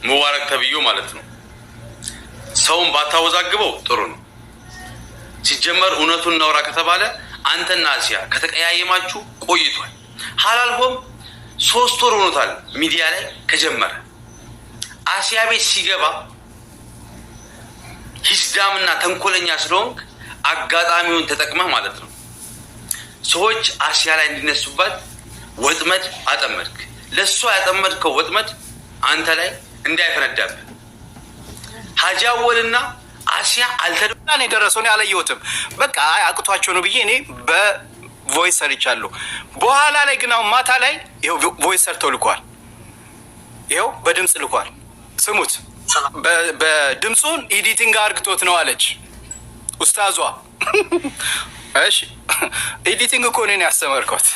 ሙባረክ ተብዮ ማለት ነው። ሰውን ባታወዛግበው ጥሩ ነው። ሲጀመር እውነቱን እናውራ ከተባለ አንተና አሲያ ከተቀያየማችሁ ቆይቷል። ሐላልሆም 3 ወር ሆኖታል ሚዲያ ላይ ከጀመረ። አሲያ ቤት ሲገባ ሂስዳምና ተንኮለኛ ስለሆንክ አጋጣሚውን ተጠቅመህ ማለት ነው ሰዎች አሲያ ላይ እንዲነሱባት ወጥመድ አጠመድክ። ለሷ ያጠመድከው ወጥመድ አንተ ላይ እንዳይፈነዳብህ ሀጂ አወልና አሲያ አልተደረሰ የደረሰው ነው ያለየሁትም። በቃ አቅቷቸው ነው ብዬ እኔ በቮይስ ሰርቻለሁ። በኋላ ላይ ግን አሁን ማታ ላይ ይኸው ቮይስ ሰርተው ልኳል። ይኸው በድምፅ ልኳል። ስሙት። በድምፁን ኤዲቲንግ አርግቶት ነው አለች ኡስታዟ። እሺ ኤዲቲንግ እኮ እኔ ያስተማርኩት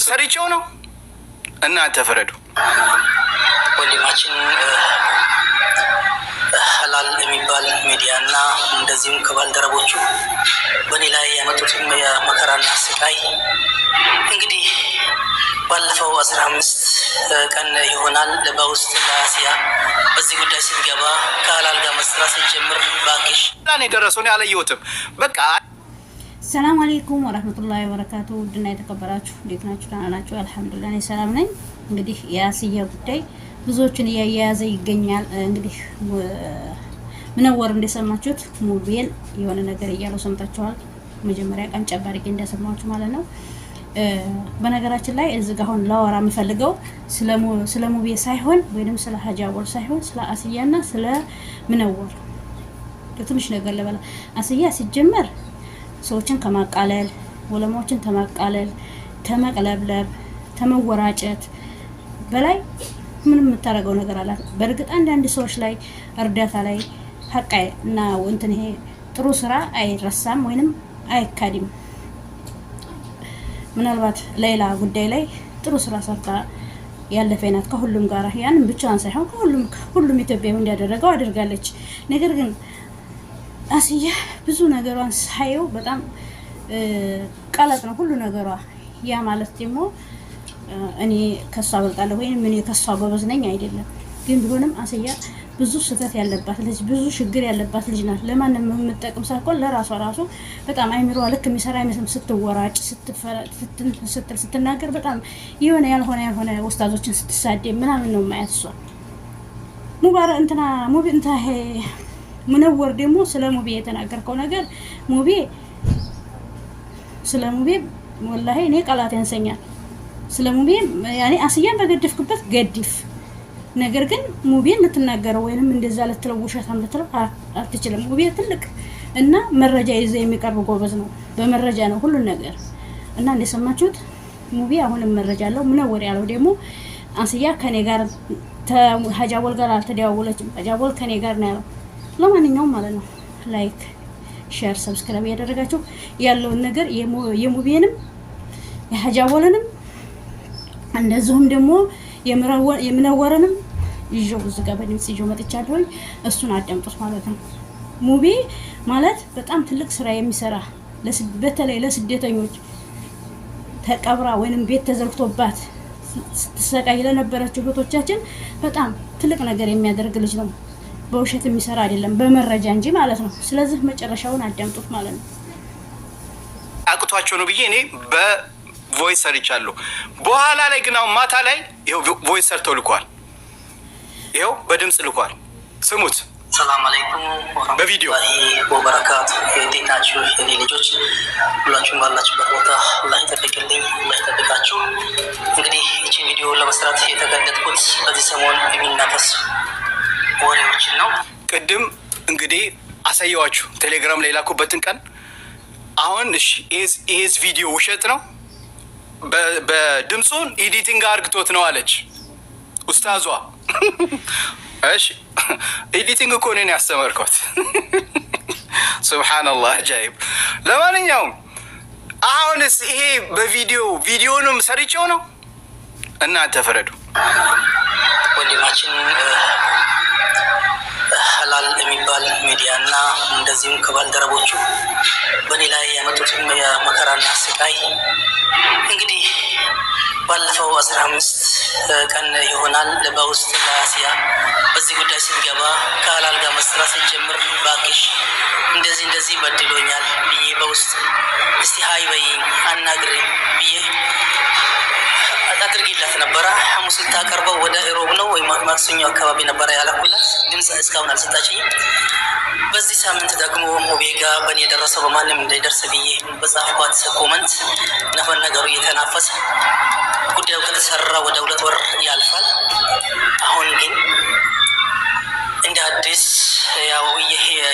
ሰርቼው ነው። እናንተ ፍረዱ። ወንድማችን ሐላል የሚባል ሚዲያና እንደዚሁም ከባልደረቦቹ በኔ ላይ ያመጡትን የመከራና ስቃይ እንግዲህ ባለፈው 15 ቀን ይሆናል በውስጥ ለአሲያ በዚህ ጉዳይ ስትገባ ከሐላል ጋር መስራት ስትጀምር ባክሽ ላኔ ደረሰው ነው ያለየሁትም። በቃ ሰላም አለይኩም ወራህመቱላሂ ወበረካቱ። ድና የተከበራችሁ እንዴት ናችሁ? ደህና ናችሁ? አልሐምዱሊላህ እኔ ሰላም ነኝ። እንግዲህ የአሲያ ጉዳይ ብዙዎችን እያያያዘ ይገኛል። እንግዲህ ምንወር እንደሰማችሁት ሙቤን የሆነ ነገር እያለው ሰምታችኋል። መጀመሪያ ቀን ጨባሪቄ እንደሰማችሁ ማለት ነው። በነገራችን ላይ እዚህ ጋር አሁን ላወራ የምፈልገው ስለ ሙቤ ሳይሆን ወይንም ስለ ሀጂ አወል ሳይሆን ስለ አሲያና ስለ ምንወር ትንሽ ነገር ልበላ። አሲያ ሲጀመር ሰዎችን ከማቃለል ወለሞችን ተማቃለል ተመቅለብለብ ተመወራጨት በላይ ምንም የምታረገው ነገር አላት። በእርግጥ አንዳንድ ሰዎች ላይ እርዳታ ላይ ሀቅ እና እንትን ይሄ ጥሩ ስራ አይረሳም ወይንም አይካድም። ምናልባት ሌላ ጉዳይ ላይ ጥሩ ስራ ሰርታ ያለፈናት ከሁሉም ጋር ያንን ብቻዋን ሳይሆን ከሁሉም ኢትዮጵያዊ እንዲያደረገው አድርጋለች። ነገር ግን አሲያ ብዙ ነገሯን ሳይው በጣም ቀለጥ ነው ሁሉ ነገሯ። ያ ማለት ደግሞ እኔ ከሷ አበልጣለሁ ወይንም እኔ ከሷ ጎበዝ ነኝ አይደለም። ግን ቢሆንም አሲያ ብዙ ስህተት ያለባት ልጅ ብዙ ችግር ያለባት ልጅ ናት። ለማንም የምትጠቅም ሳይሆን ለራሷ ራሱ በጣም አይምሮዋ ልክ የሚሰራ አይመስልም። ስትወራጭ ስትናገር በጣም የሆነ ያልሆነ ኡስታዞችን ስትሳደብ ምናምን ነው ማያት። እሷ ሙባረክ እንትና ሙቢ እንታ ምንወር ደግሞ ስለ ሙቢ የተናገርከው ነገር ስለ ሙቢ ወላሂ እኔ ቃላት ያንሰኛል። ስለ ሙቢ ያኔ አሲያን በገደፍክበት ገድፍ። ነገር ግን ሙቢን ልትናገረው ወይንም እንደዛ ለተለውሻታም ልትለው አትችልም። ሙቢ ትልቅ እና መረጃ ይዘ የሚቀርብ ጎበዝ ነው። በመረጃ ነው ሁሉ ነገር እና እንደሰማችሁት ሙቢ አሁንም መረጃ አለው። ምንወር ያለው ደግሞ አሲያ ከኔ ጋር ሀጂ አወል ጋር አልተደዋወለችም። ሀጂ አወል ከኔ ጋር ነው ያለው። ለማንኛውም ማለት ነው ላይክ ሼር ሰብስክራይብ ያደረጋችሁ ያለውን ነገር የሙቢንም የሀጂ አወልንም እንደዚሁም ደግሞ የምንወረንም ይዤው እዚህ ጋር በድምጽ ይዤው መጥቻለሁ። እሱን አዳምጡት ማለት ነው። ሙቢ ማለት በጣም ትልቅ ስራ የሚሰራ በተለይ ለስደተኞች ተቀብራ ወይንም ቤት ተዘግቶባት ስትሰቃይ ለነበረችው እህቶቻችን በጣም ትልቅ ነገር የሚያደርግ ልጅ ነው። በውሸት የሚሰራ አይደለም በመረጃ እንጂ ማለት ነው። ስለዚህ መጨረሻውን አዳምጡት ማለት ነው። አቅቷቸው ነው ብዬ እኔ በቮይስ ሰርቻለሁ። በኋላ ላይ ግን አሁን ማታ ላይ ይኸው ቮይስ ሰርተው ልኳል። ይኸው በድምፅ ልኳል። ስሙት። ሰላም አለይኩም በቪዲዮ ወበረካቱ። እንዴት ናችሁ የኔ ልጆች? ሁላችሁም ባላችሁበት ቦታ አላህ ይጠብቅልኝ፣ አላህ ይጠብቃችሁ። እንግዲህ ይህቺ ቪዲዮ ለመስራት የተገደድኩት በዚህ ሰሞን የሚናፈሱ ወሬዎችን ነው። ቅድም እንግዲህ አሳየዋችሁ ቴሌግራም ላይ ላኩበትን ቀን። አሁን እሺ ይሄስ ቪዲዮ ውሸት ነው በድምፁን ኤዲቲንግ አርግቶት ነው አለች ኡስታዟ። እሺ ኤዲቲንግ እኮ እኔ ያስተማርኩት። ሱብሃንአላህ አጃይብ። ለማንኛውም አሁንስ ይሄ ቪዲዮንም ሰርቼው ነው። እናንተ ፍረዱ። ወንድማችን ሐላል የሚባል ሚዲያና እንደዚሁም ከባልደረቦቹ በኔ ላይ ያመጡትን የመከራና ስቃይ እንግዲህ ባለፈው 15 ቀን ይሆናል በውስጥ ለአሲያ በዚህ ጉዳይ ስትገባ ከሀላል ጋር መስራት ስትጀምር ባክሽ እንደዚህ በድሎኛል ብዬ በውስጥ እስቲ ሀይ በይኝ አናግረኝ ብዬ አድርጌላት ነበረ። ሐሙስ ልታቀርበው ወደ ኢሮብ ነው ወይ ማክሰኞ አካባቢ ነበረ ያላኩላት፣ ድምፅ እስካሁን አልሰጣችኝም። በዚህ ሳምንት ደግሞ ሙቤ ጋር በእኔ የደረሰው በማንም እንዳይደርስ ብዬ በጻፍኳት ኮመንት ነፈን ነገሩ እየተናፈሰ ጉዳዩ ከተሰራ ወደ 2 ወር ያልፋል። አሁን ግን እንደ አዲስ ያው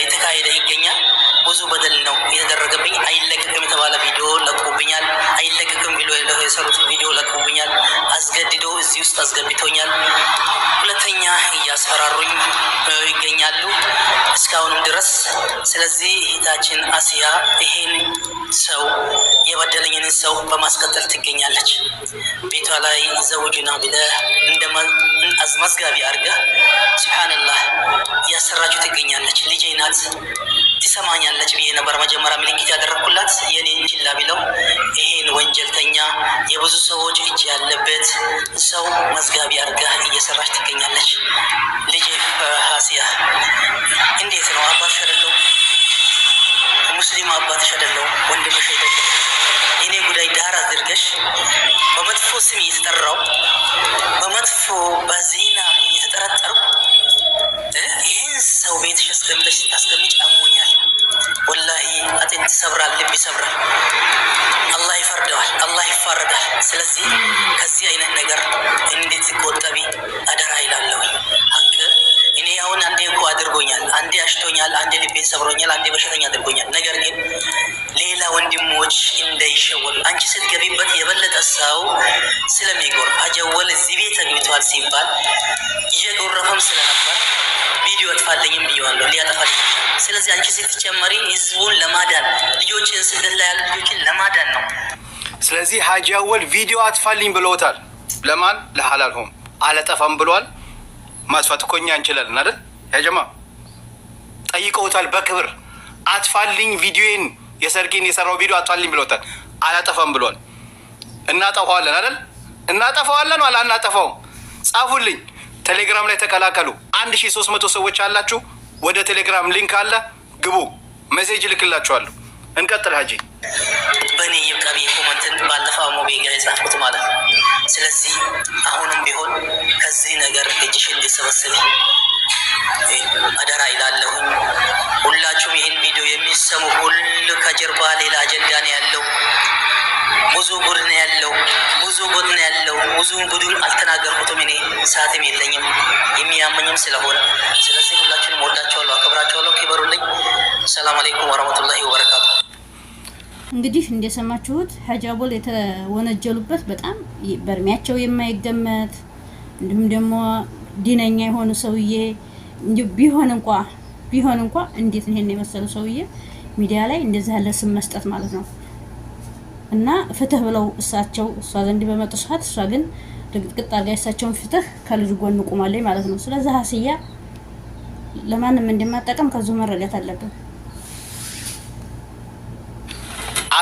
የተካሄደ ይገኛል። ብዙ በደል ነው የተደረገብኝ። አይለቀቅም የተባለ ቪዲዮ ለቁብኛል። አይለቀቅም ብሎ የሰሩት ቪዲዮ ለቁብኛል። አስገድዶ እዚህ ውስጥ አስገብቶኛል። ሁለተኛ እያስፈራሩኝ ይገኛሉ እስካሁንም ድረስ። ስለዚህ እህታችን አሲያ ይሄን ሰው የበደለኝን ሰው በማስቀጠል ትገኛለች። ቤቷ ላይ ዘውጅና ብለህ እንደ አዝመዝጋቢ አድርገህ ሱብሃንአላህ እያሰራችሁ ትገኛለች። ልጄ ናት ትሰማኛለች ብዬ ነበር መጀመሪያ ምልክት ያደረግኩላት። የኔን ችላ ቢለው ይሄን ወንጀልተኛ የብዙ ሰዎች እጅ ያለበት ሰው መዝጋቢ አድርገህ እየሰራች ትገኛለች። ልጄ አሲያ እንዴት ነው? አባትሽ አይደለሁም? ሙስሊም አባትሽ አይደለሁም? ወንድምሽ አይደለም? የኔ ጉዳይ ዳር አድርገሽ በመጥፎ ስም እየተጠራው በመጥፎ በዜና እየተጠረጠሩ ይህን ሰው ቤትሽ አስቀምጠሽ ስታስቀምጭ አሞኛል። ወላሂ አጥንት ይሰብራል፣ ልብ ይሰብራል። አላህ ይፈርደዋል፣ አላህ ይፋረዳል። ስለዚህ ከዚህ አይነት ነገር እንዴት ቆጠቢ አደራ ይላለሁ። ሀቅ እኔ አሁን አንዴ እኮ አድርጎኛል፣ አንዴ አሽቶኛል፣ አንዴ ልቤን ሰብሮኛል፣ አንዴ በሽተኛ አድርጎኛል። ነገር ግን ሌላ ወንድሞች እንዳይሸወዱ አንቺ ስትገቢበት የበለጠ ሰው ስለሚጎርፍ አጀወል እዚህ ቤት ተግብቷል ሲባል እየጎረፈም ስለነበር ቪዲዮ አጥፋለኝም ብየዋለሁ፣ ሊያጠፋልኝ። ስለዚህ አንቺ ስትጨመሪ ህዝቡን ለማዳን ልጆችን ስደት ላይ ያሉ ልጆችን ለማዳን ነው። ስለዚህ ሀጂ አወል ቪዲዮ አጥፋልኝ ብለውታል። ለማን? ለሐላል ሆም አለጠፋም ብሏል። ማጥፋት እኮ እኛ እንችላለን አይደል? ያጀማ ጠይቀውታል በክብር አጥፋልኝ፣ ቪዲዮን የሰርጌን የሰራው ቪዲዮ አጥፋልኝ ብለውታል። አላጠፋም ብሏል። እናጠፋዋለን አይደል? እናጠፋዋለን ዋላ እናጠፋውም? ጻፉልኝ። ቴሌግራም ላይ ተቀላቀሉ። 1300 ሰዎች አላችሁ። ወደ ቴሌግራም ሊንክ አለ፣ ግቡ። ሜሴጅ ልክላችኋለሁ። እንቀጥል ሀጂ። በእኔ ይብቃ ብዬ ኮመንትን ባለፈው ሙቤ ጋር የጻፍኩት ማለት ነው። ስለዚህ አሁንም ቢሆን ከዚህ ነገር እጅሽን እንድትሰበስቢ አደራ ይላለሁኝ። ሁላችሁም ይህን ቪዲዮ የሚሰሙ ሁሉ ከጀርባ ሌላ አጀንዳ ነው ያለው። ብዙ ጉድ ነው ያለው፣ ብዙ ጉድ ነው ያለው። ብዙ ጉዱን አልተናገርኩትም እኔ ሰዓትም የለኝም የሚያመኝም ስለሆነ። ስለዚህ ሁላችሁንም ወዳችኋለሁ፣ አከብራችኋለሁ። ክበሩልኝ። ሰላም አለይኩም ወረህመቱላሂ ወበረካቱ። እንግዲህ እንደሰማችሁት ሀጂ አወል የተወነጀሉበት በጣም በእድሜያቸው የማይገመት እንዲሁም ደግሞ ዲነኛ የሆኑ ሰውዬ ቢሆን እንኳ እንዴት ነው ይሄን የመሰሉ ሰውዬ ሚዲያ ላይ እንደዚህ ያለ ስም መስጠት ማለት ነው። እና ፍትህ ብለው እሳቸው እሷ ዘንድ በመጡ ሰዓት እሷ ግን ድቅድቅ አድርጋ የእሳቸውን ፍትህ ከልጅ ጎን ቆማለች ማለት ነው። ስለዚህ አሲያ ለማንም እንደማጠቀም ከዚሁ መረዳት አለብን።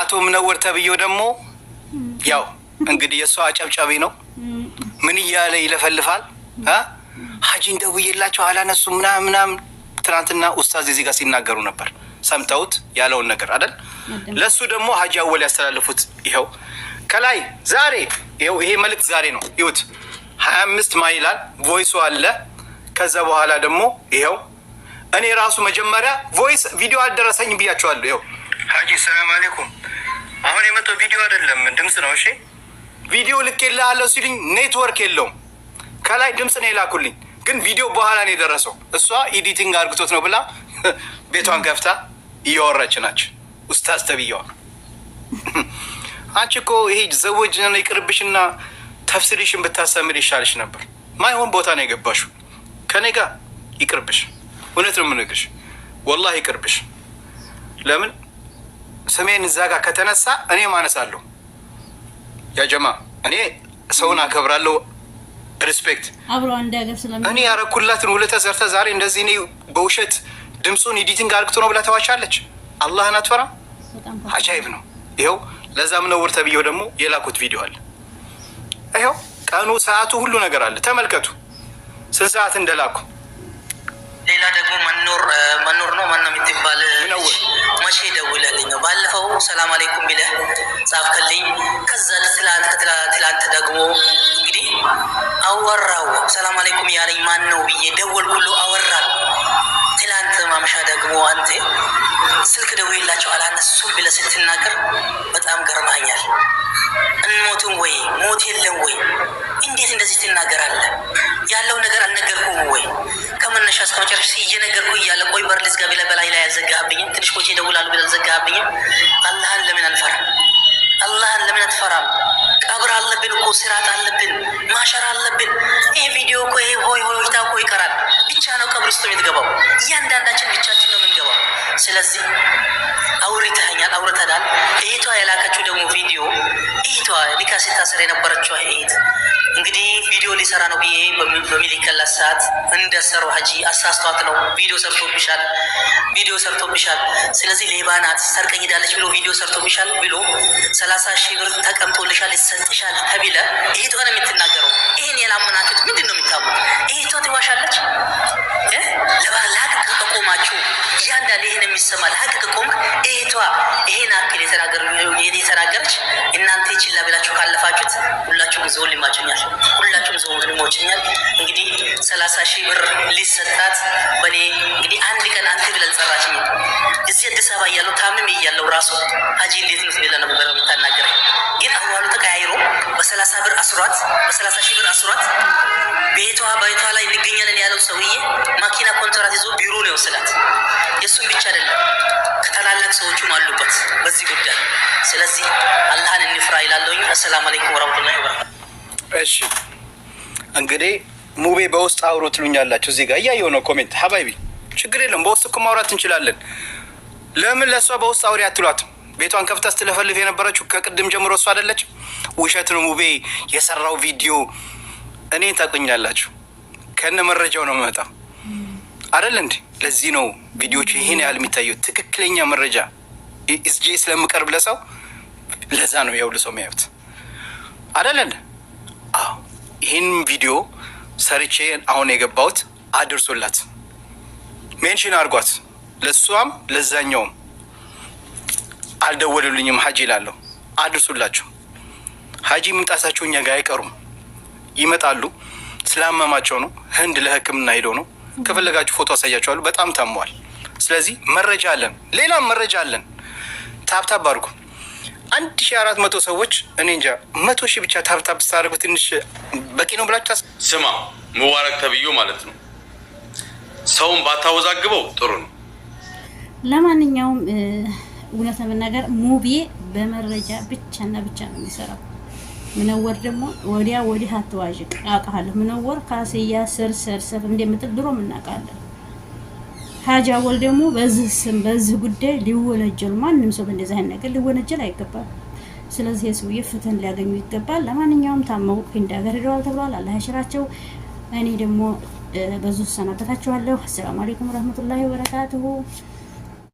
አቶ ምነወር ተብዬው ደግሞ ያው እንግዲህ የእሷ አጨብጫቢ ነው። ምን እያለ ይለፈልፋል? ሀጂን ደውዬላቸው አላነሱም ምናምን። ትናንትና ኡስታዝ እዚህ ጋር ሲናገሩ ነበር፣ ሰምተውት ያለውን ነገር አይደል? ለሱ ደግሞ ሀጂ አወል ያስተላልፉት ይኸው ከላይ ዛሬ ይኸው ይሄ መልእክት ዛሬ ነው። ይሁት 25 ማይላል ቮይሱ አለ። ከዛ በኋላ ደግሞ ይኸው እኔ ራሱ መጀመሪያ ቮይስ ቪዲዮ አልደረሰኝ ብያቸዋለሁ። ይኸው ሀጂ ሰላም አለይኩም፣ አሁን የመጣው ቪዲዮ አይደለም ድምጽ ነው። እሺ ቪዲዮ ልኬልሃለሁ ሲሉኝ ኔትወርክ የለውም። ከላይ ድምጽ ነው የላኩልኝ፣ ግን ቪዲዮ በኋላ ነው የደረሰው። እሷ ኤዲቲንግ አድርግቶት ነው ብላ ቤቷን ከፍታ እያወራች ናቸው። ኡስታዝ ተብዬዋ አንቺ እኮ ይሄ ዘወጅ ነው ይቅርብሽና ተፍሲርሽን ብታሰምር ይሻልሽ ነበር። ማይሆን ቦታ ነው የገባሽው። ከኔ ጋር ይቅርብሽ። እውነት ነው የምነግርሽ፣ ወላሂ ይቅርብሽ። ለምን ስሜን እዛ ጋር ከተነሳ እኔ ማነሳለሁ። ያ ጀማ እኔ ሰውን አከብራለሁ፣ ሪስፔክት አብሮ አንድ ሀገር ስለምን እኔ ያረኩላትን ውለታ ሰርታ ዛሬ እንደዚህ እኔ በውሸት ድምፁን ኤዲቲንግ አድርግቶ ነው ብላ ተዋቻለች። አላህን አትፈራ። አጃይብ ነው። ይኸው ለዛም ነው ወር ተብዬው ደግሞ የላኩት ቪዲዮ አለ። ይኸው ቀኑ፣ ሰዓቱ፣ ሁሉ ነገር አለ። ተመልከቱ ስንት ሰዓት እንደላኩ። ሌላ ደግሞ መኖር ነው ማነው የምትባል መቼ ደውለልኝ ነው ባለፈው ሰላም አለይኩም ብለህ ጻፍከልኝ። ከዛ ትላንት ደግሞ እንግዲህ አወራው ሰላም አለይኩም ያለኝ ማን ነው ብዬ ደወልኩሉ አወራል። ትላንት ማምሻ ደግሞ አንተ ስልክ ደውዬላቸው አላነሱም ብለህ ስትናገር በጣም ገርማኛል። እንሞትም ወይ ሞት የለም ወይ? እንዴት እንደዚህ ትናገራለህ? ያለው ነገር አልነገርኩም ወይ? ከመነሻ እስከ መጨረሻ እየነገርኩ እያለ ቆይ በር ልዝጋ ብለህ በላይ ላይ ያዘጋህብኝም። ትንሽ ቆይቼ እደውላለሁ ብለህ ዘጋህብኝም። አላህን ለምን አንፈራም? አላህን ለምን አትፈራም? ቀብር አለብን እኮ ስራት አለብን፣ ማሸር አለብን። ይሄ ቪዲዮ እኮ ይሄ ሆይታ እኮ ይቀራል። ብቻ ነው ቀብር ውስጥ የምትገባው። እያንዳንዳችን ብቻችን ነው የምንገባው። ስለዚህ አውርተኸኛል፣ አውርተናል። እህቷ የላከችው ደግሞ ቪዲዮ እህቷ ሊካ ስታሰር የነበረችው እህት እንግዲህ ቪዲዮ ሊሰራ ነው ብዬ በሚልከላት ሰዓት እንደሰሩ ሀጂ አሳስቷት ነው ቪዲዮ ሰርቶብሻል። ስለዚህ ሌባ ናት ሰርቀኝ ሄዳለች ብሎ ቪዲዮ ሰርቶብሻል ብሎ 30,000 ብር ተቀምጦልሻል ይሰጥሻል ተብለ እህቷ ነው የምትናገረው። ይሄን ያላመናችሁት ምንድን ነው የምታሙት? እህቷ ትዋሻለች። ለባላክ ከቆማችሁ እያንዳንድ ይሄን የሚሰማ ለሀቅ ከቆምክ እህቷ ይሄን አክል የተናገረች እናንተ ችላ ብላችሁ ካለፋችሁት ሁላችሁም ዘውን ሊማችኛል፣ ሁላችሁም ዘውን ሊሞችኛል። እንግዲህ 30,000 ብር ሊሰጣት በኔ እንግዲህ አንድ ቀን አንተ ብለን ጸራችኝ። እዚህ አዲስ አበባ እያለሁ ታምሜ እያለሁ ራሱ ሀጂ እንዴት ነው ብለህ ነበር የምታናገረኝ። ግን አሁኑ ተቀያይሮ በ30,000 ብር አስሯት ቤቷ ላይ እንገኛለን ያለው ሰውዬ ማኪና ኮንትራት ይዞ ቢሮ ነው የወሰዳት። የእሱም ብቻ አይደለም ከታላላቅ ሰዎቹም አሉበት በዚህ ጉዳይ። ስለዚህ አላህን እንፍራ ይላለሁኝ። አሰላሙ አለይኩም ወራህመቱላሂ ወበረካቱ። እሺ እንግዲህ ሙቤ በውስጥ አውሮ ትሉኛላችሁ። እዚህ ጋር እያየሁ ነው ኮሜንት። ሀባይቢ ችግር የለም በውስጥ እኮ ማውራት እንችላለን። ለምን ለእሷ በውስጥ አውሪ አትሏትም? ቤቷን ከፍታ ስትለፈልፍ የነበረችው ከቅድም ጀምሮ እሷ አይደለች? ውሸት ነው ሙቤ የሰራው ቪዲዮ። እኔን ታውቁኛላችሁ፣ ከነ መረጃው ነው የምመጣው አይደል እንዴ? ለዚህ ነው ቪዲዮቹ ይሄን ያህል የሚታየው። ትክክለኛ መረጃ እዚህ ስለምቀርብ ለሰው ለዛ ነው ያው ለሰው የሚያዩት አይደል እንዴ? አዎ ይሄን ቪዲዮ ሰርቼ አሁን የገባሁት አድርሶላት ሜንሽን አድርጓት፣ ለሷም ለዛኛውም አልደወሉልኝም ሀጂ እላለሁ። አድርሱላቸው። ሀጂ መምጣታቸው እኛ ጋር አይቀሩም፣ ይመጣሉ። ስላመማቸው ነው፣ ህንድ ለሕክምና ሄደው ነው። ከፈለጋችሁ ፎቶ አሳያችኋለሁ። በጣም ታሟል። ስለዚህ መረጃ አለን፣ ሌላም መረጃ አለን። ታብታብ አድርጉ። 1400 ሰዎች እኔ እንጃ 100,000 ብቻ ታብታብ ስታደርጉ ትንሽ በቂ ነው ብላችሁ ስማ ሙባረክ ተብዮ ማለት ነው። ሰውን ባታወዛግበው ጥሩ ነው። ለማንኛውም እውነት ለመናገር ሙቤ በመረጃ ብቻና ብቻ ነው የሚሰራው። ምነወር ደግሞ ወዲህ አትዋዥቅ። አውቃለሁ ምነወር ካስያ ሰር እንደምትል ድሮ እናውቃለን። ሀጂ አወል ደግሞ በዚህ ስም በዚህ ጉዳይ ሊወነጀል ማንም ሰው እንደዚህ አይነት ነገር ሊወነጀል አይገባም። ስለዚህ የሰውዬ ፍትህን ሊያገኙ ይገባል። ለማንኛውም ታመው እንዳገር ሄደዋል ተብሏል። አላህ ያሽራቸው። እኔ ደግሞ በዙ ሰናበታችኋለሁ። አሰላሙ አለይኩም ወራህመቱላሂ ወበረካቱሁ።